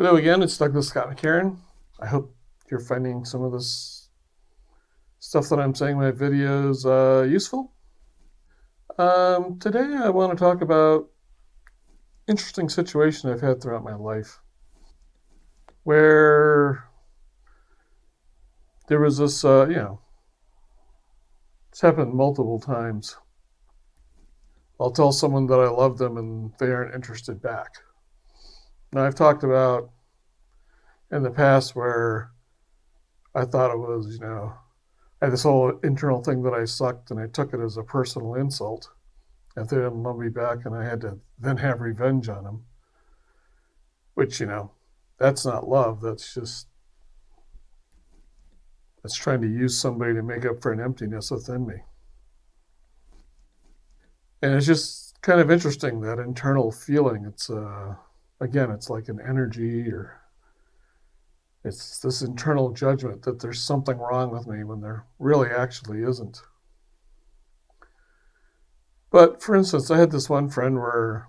Hello again, it's Douglas Scott McCarron. I hope you're finding some of this stuff that I'm saying in my videos useful. Today I want to talk about interesting situation I've had throughout my life where there was this, it's happened multiple times. I'll tell someone that I love them and they aren't interested back. Now, I've talked about in the past where I thought it was, I had this whole internal thing that I sucked and I took it as a personal insult. If they didn't love me back and I had to then have revenge on them, which, that's not love. That's trying to use somebody to make up for an emptiness within me. And it's just kind of interesting, that internal feeling. Again, it's like an energy, or it's this internal judgment that there's something wrong with me when there really actually isn't. But for instance, I had this one friend where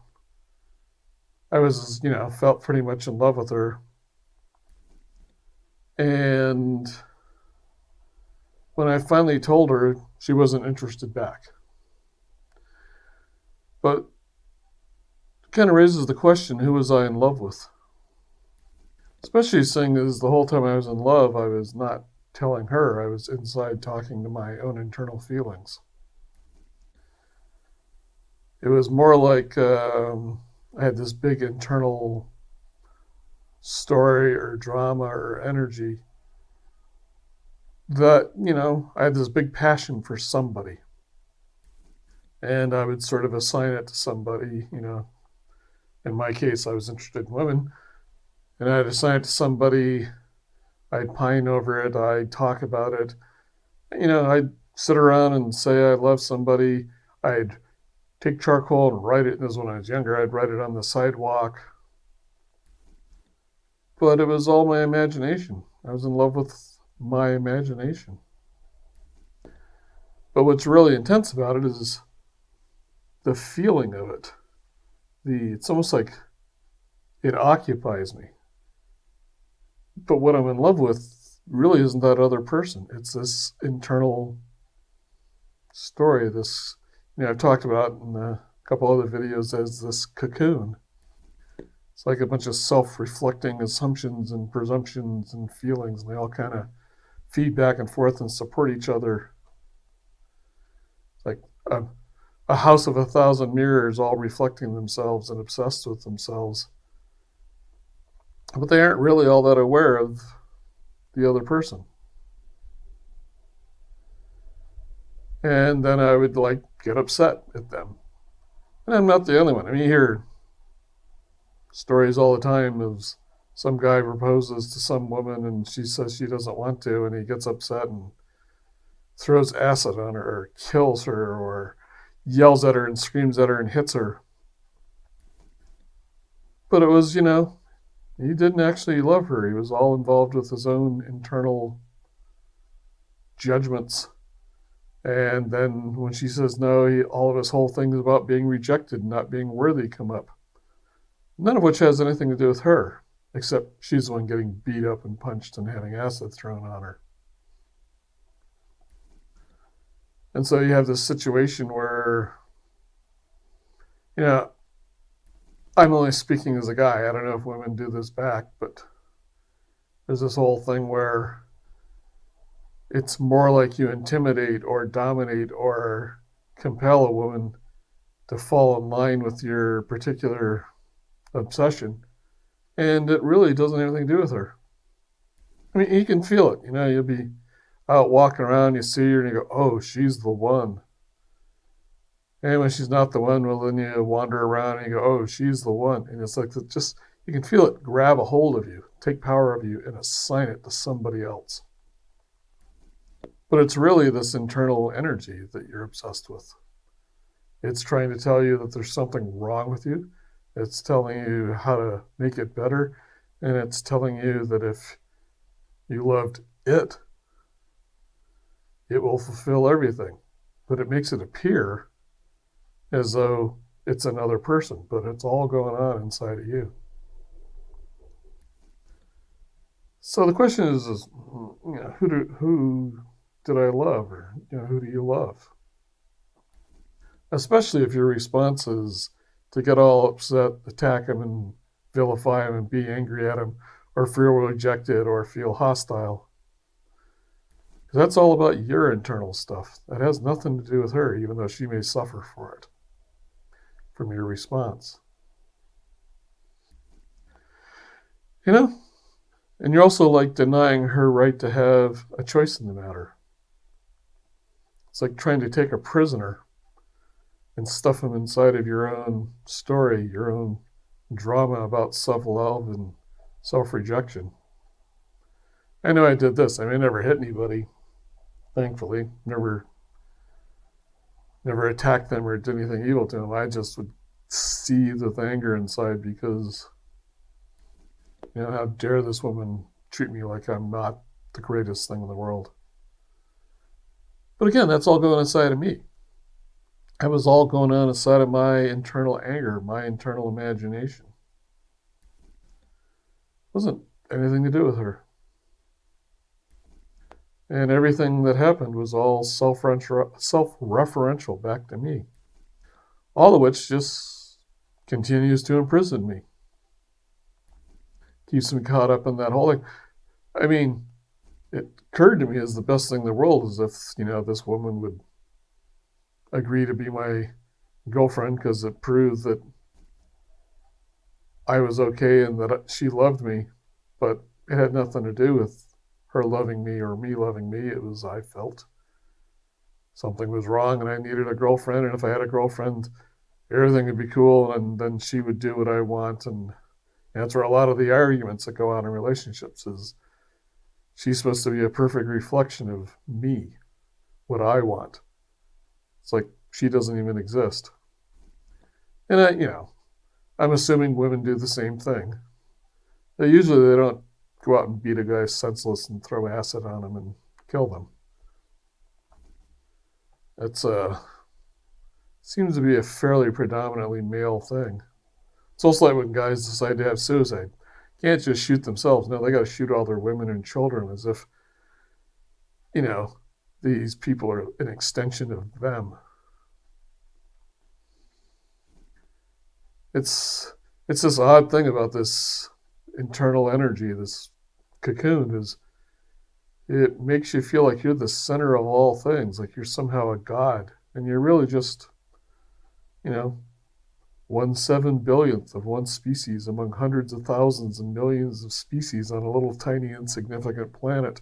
I was, felt pretty much in love with her. And when I finally told her, she wasn't interested back. But it kind of raises the question, who was I in love with? Especially seeing as the whole time I was in love, I was not telling her. I was inside talking to my own internal feelings. It was more like I had this big internal story or drama or energy that, I had this big passion for somebody. And I would sort of assign it to somebody. In my case, I was interested in women. And I'd assign it to somebody. I'd pine over it. I'd talk about it. I'd sit around and say I love somebody. I'd take charcoal and write it. This was when I was younger. I'd write it on the sidewalk. But it was all my imagination. I was in love with my imagination. But what's really intense about it is the feeling of it. It's almost like it occupies me. But what I'm in love with really isn't that other person. It's this internal story. This, I've talked about in a couple other videos as this cocoon. It's like a bunch of self-reflecting assumptions and presumptions and feelings, and they all kind of feed back and forth and support each other. It's like a house of 1,000 mirrors, all reflecting themselves and obsessed with themselves. But they aren't really all that aware of the other person. And then I would get upset at them. And I'm not the only one. I mean, you hear stories all the time of some guy proposes to some woman and she says she doesn't want to, and he gets upset and throws acid on her or kills her or yells at her and screams at her and hits her. But it was, he didn't actually love her. He was all involved with his own internal judgments. And then when she says no, all of his whole thing is about being rejected and not being worthy come up. None of which has anything to do with her, except she's the one getting beat up and punched and having acid thrown on her. And so you have this situation where, I'm only speaking as a guy. I don't know if women do this back, but there's this whole thing where it's more like you intimidate or dominate or compel a woman to fall in line with your particular obsession. And it really doesn't have anything to do with her. I mean, you can feel it. You'll be out walking around, you see her, and you go, oh, she's the one. And when she's not the one, well, then you wander around and you go, oh, she's the one. And it's like, you can feel it grab a hold of you, take power of you, and assign it to somebody else. But it's really this internal energy that you're obsessed with. It's trying to tell you that there's something wrong with you. It's telling you how to make it better. And it's telling you that if you loved it, it will fulfill everything. But it makes it appear as though it's another person, but it's all going on inside of you. So the question is who did I love, or who do you love? Especially if your response is to get all upset, attack him, and vilify him, and be angry at him, or feel rejected, or feel hostile. Because that's all about your internal stuff. That has nothing to do with her, even though she may suffer for it from your response. You know? And you're also like denying her right to have a choice in the matter. It's like trying to take a prisoner and stuff him inside of your own story, your own drama about self love and self rejection. I know I did this. I never hit anybody, thankfully. Never attacked them or did anything evil to them. I just would seethe with anger inside because, how dare this woman treat me like I'm not the greatest thing in the world. But again, that's all going inside of me. That was all going on inside of my internal anger, my internal imagination. It wasn't anything to do with her. And everything that happened was all self-referential back to me. All of which just continues to imprison me. Keeps me caught up in that whole thing. It occurred to me as the best thing in the world is if, this woman would agree to be my girlfriend because it proved that I was okay and that she loved me. But it had nothing to do with her loving me or me loving me. It was I felt something was wrong and I needed a girlfriend. And if I had a girlfriend, everything would be cool and then she would do what I want. And that's where a lot of the arguments that go on in relationships is she's supposed to be a perfect reflection of me, what I want. It's like she doesn't even exist. And I'm assuming women do the same thing. Usually they don't go out and beat a guy senseless and throw acid on him and kill them. It's seems to be a fairly predominantly male thing. It's also like when guys decide to have suicide. Can't just shoot themselves. No, they got to shoot all their women and children as if, these people are an extension of them. It's this odd thing about this internal energy, this cocoon, is it makes you feel like you're the center of all things, like you're somehow a god, and you're really just, 1/7 billionth of one species among hundreds of thousands and millions of species on a little tiny insignificant planet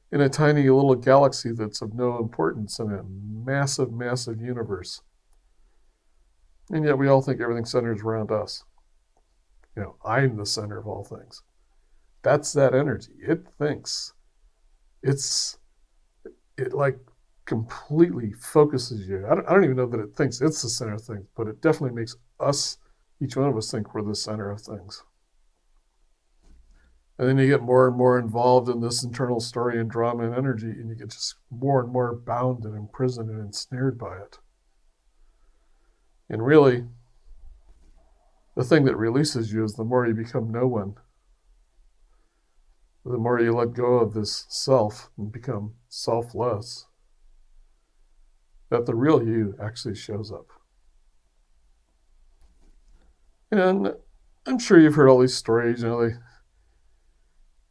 in a tiny little galaxy that's of no importance in a massive, massive universe. And yet we all think everything centers around us. I'm the center of all things. That's that energy. It thinks. It like completely focuses you. I don't even know that it thinks it's the center of things, but it definitely makes us, each one of us, think we're the center of things. And then you get more and more involved in this internal story and drama and energy, and you get just more and more bound and imprisoned and ensnared by it. And really, the thing that releases you is the more you become no one, the more you let go of this self and become selfless, that the real you actually shows up. And I'm sure you've heard all these stories, they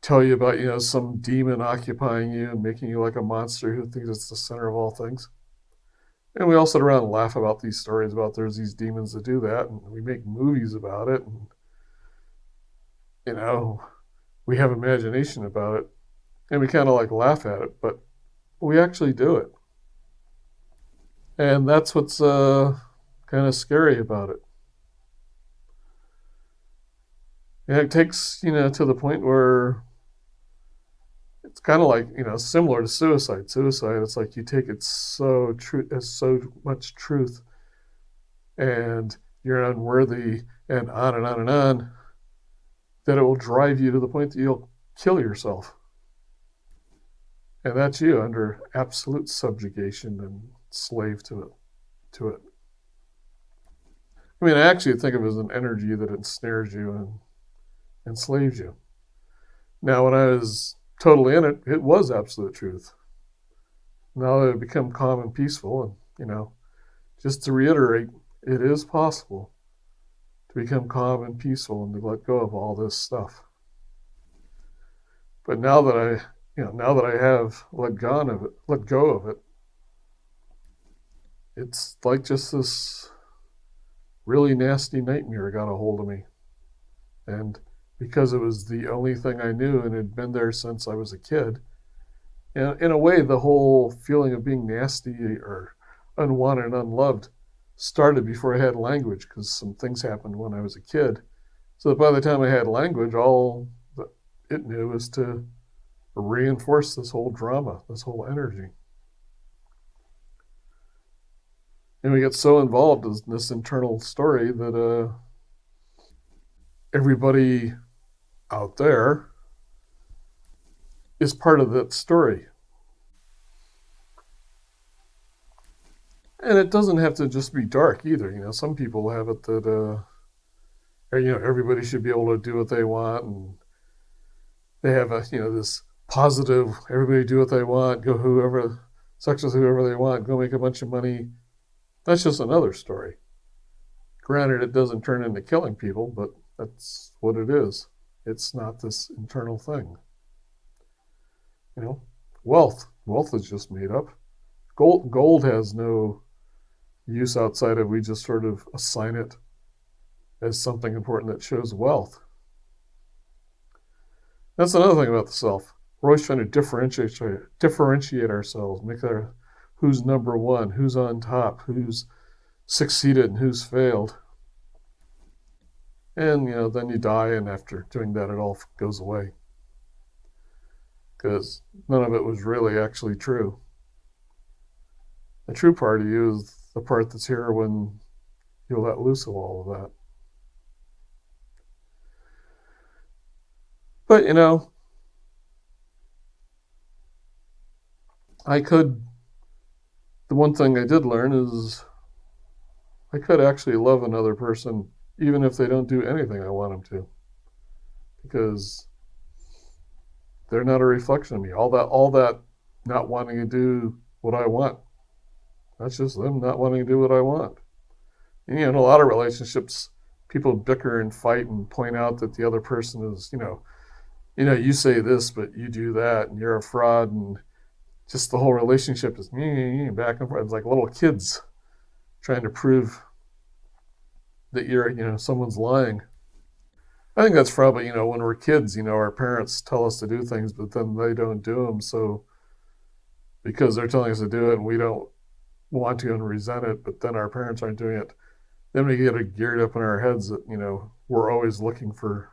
tell you about, some demon occupying you and making you like a monster who thinks it's the center of all things. And we all sit around and laugh about these stories about there's these demons that do that, and we make movies about it, and, we have imagination about it, and we kind of like laugh at it, but we actually do it. And that's what's kind of scary about it. And it takes, to the point where it's kind of like, similar to suicide. Suicide, it's like you take it so much truth and you're unworthy and on and on and on, that it will drive you to the point that you'll kill yourself. And that's you under absolute subjugation and slave to it. I actually think of it as an energy that ensnares you and enslaves you. Now, when I was totally in it, it was absolute truth. Now that I've become calm and peaceful, and just to reiterate, it is possible to become calm and peaceful and to let go of all this stuff. But now that I have let go of it, it's like just this really nasty nightmare got a hold of me. And because it was the only thing I knew and had been there since I was a kid, and in a way, the whole feeling of being nasty or unwanted and unloved started before I had language because some things happened when I was a kid. So that by the time I had language, all that it knew was to reinforce this whole drama, this whole energy. And we get so involved in this internal story that everybody out there is part of that story. And it doesn't have to just be dark either. Some people have it that everybody should be able to do what they want, and they have this positive, everybody do what they want, go whoever, sex with whoever they want, go make a bunch of money. That's just another story. Granted, it doesn't turn into killing people, but that's what it is. It's not this internal thing. Wealth is just made up. Gold has no use outside of we just sort of assign it as something important that shows wealth. That's another thing about the self. We're always trying to differentiate ourselves, make our who's number one, who's on top, who's succeeded, and who's failed. And then you die, and after doing that, it all goes away because none of it was really actually true. The true part of you is the part that's here when you let loose of all of that. But the one thing I did learn is I could actually love another person even if they don't do anything I want them to, because they're not a reflection of me. All that not wanting to do what I want, that's just them not wanting to do what I want. And, in a lot of relationships, people bicker and fight and point out that the other person is, you say this, but you do that, and you're a fraud, and just the whole relationship is back and forth. It's like little kids trying to prove that someone's lying. I think that's probably, when we're kids, our parents tell us to do things, but then they don't do them. So because they're telling us to do it and we don't want to and resent it, but then our parents aren't doing it, then we get it geared up in our heads that, we're always looking for,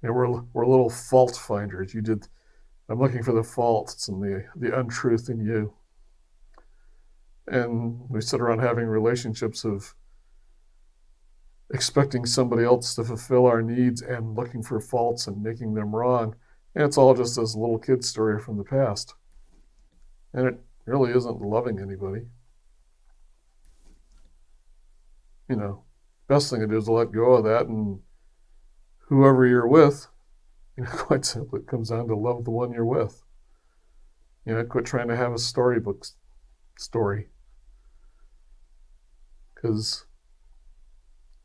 we're little fault finders. I'm looking for the faults and the untruth in you. And we sit around having relationships of expecting somebody else to fulfill our needs and looking for faults and making them wrong. And it's all just this little kid story from the past. And it really isn't loving anybody. Best thing to do is to let go of that, and whoever you're with, quite simply, it comes down to love the one you're with. Quit trying to have a storybook story. Because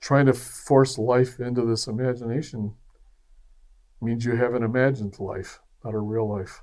trying to force life into this imagination means you haven't imagined life, not a real life.